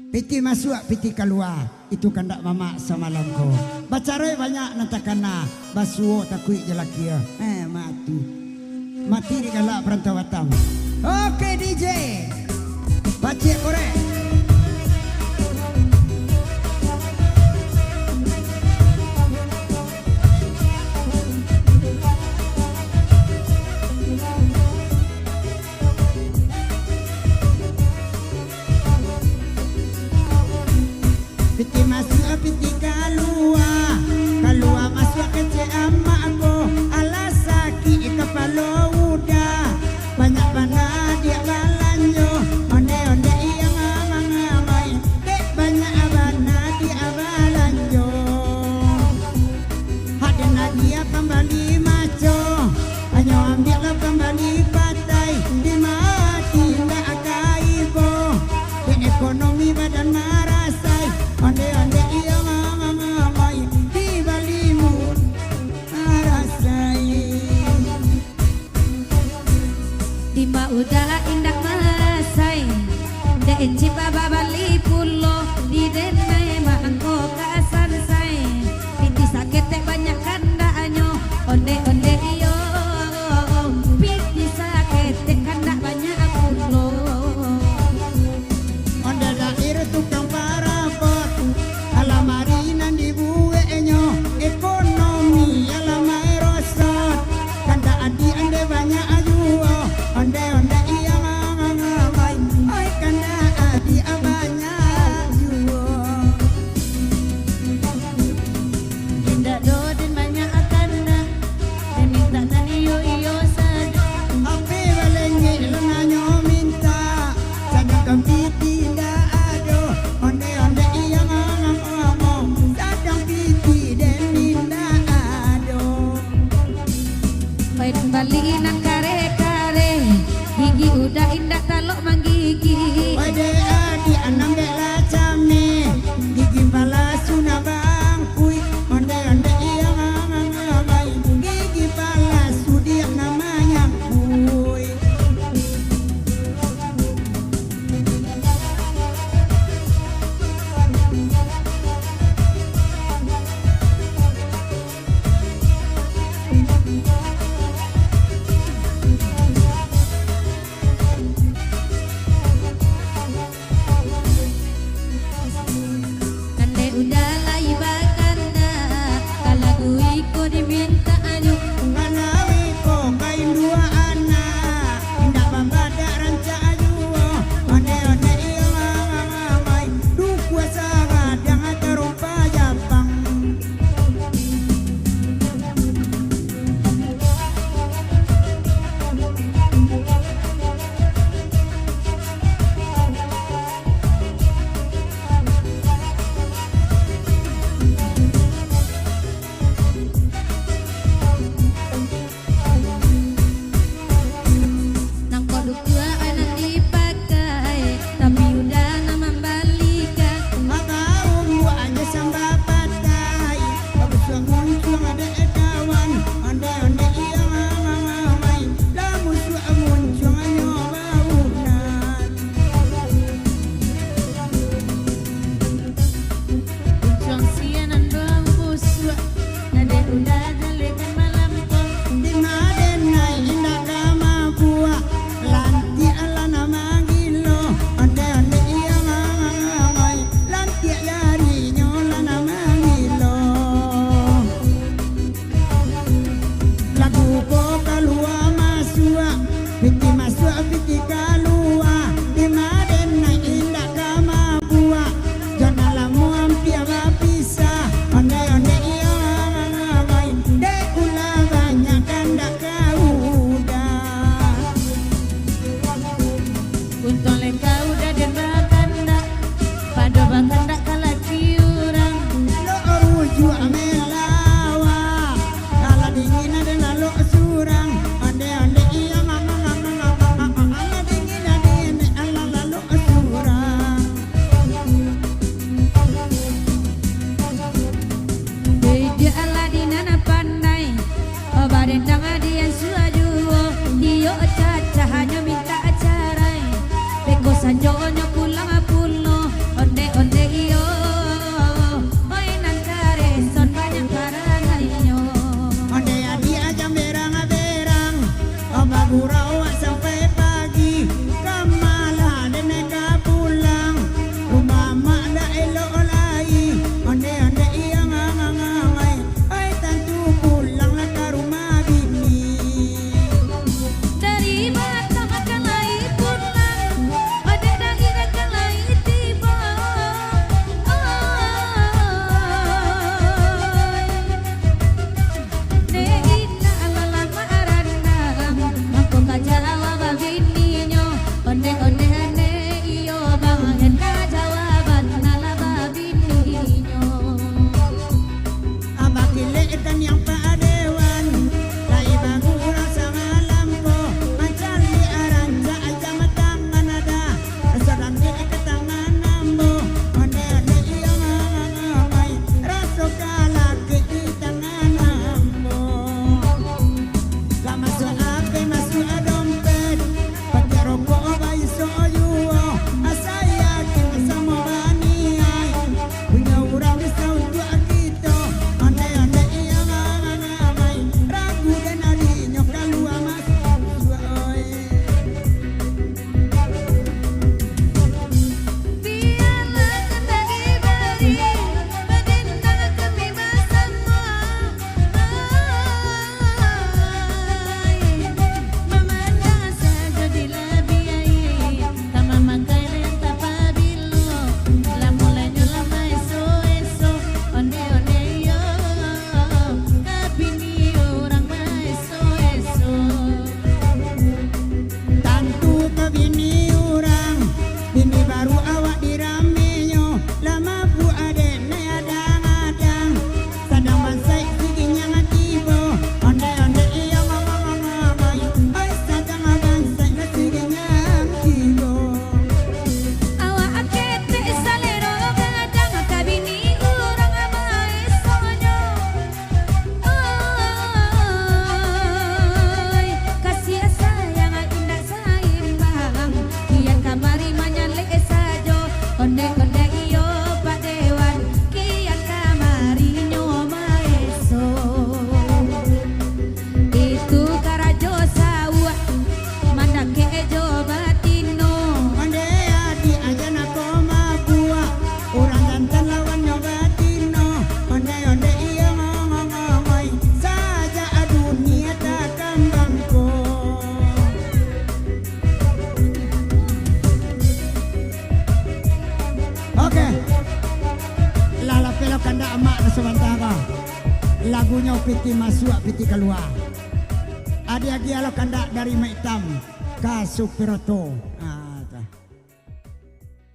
Piti masuk, piti keluar. Itu kandak mama semalamku. Bacarai banyak natakana. Basuo takui jelakia. Mati di galak perantau Batam. Oke DJ. Bacik korek. Piti masuk, piti keluar. Keluar masuk kece emakku. Alas sakit kepala udah. Banyak mana dia balanyo. Onde-onde iya ngamang-ngamai. Dek banyak abana dia balanyo. Hadena dia kembali maco. Hanya ambillah kembali patai. Di mati ndak akaibo. Di ekonomi badan marasai. Onde-onde iya ngamang-ngamai. Di balimu marasai. Timba udah indak masai den cipa babali pulo di denai mangko kasan sai piti sakit banyak kandanyo onde iyo piti sakit kanda banyak pulo Onde lahir tukang parapot. Alamari nan dibuenyo. Ekonomi alamai rosot. Kanda adi ande banyak ajuo. Onde-onde iya ngamang-ngamai. Oi kanda adi banyak ajuo. Onde-onde iyo Pak Dewan kian kamari nyoba eso. Itu karajo sawa mandang kejo batino. Onde adi aja nako mabua urang jantan lawan nyobatino. Onde iya ngomong-ngomong saja dunia takkan bangko. Oke, lala pelok kanda emak na sementara. Lagunya piti masuk, piti keluar. Adi agi alok kanda dari Mek Hitam, Ka Supiroto.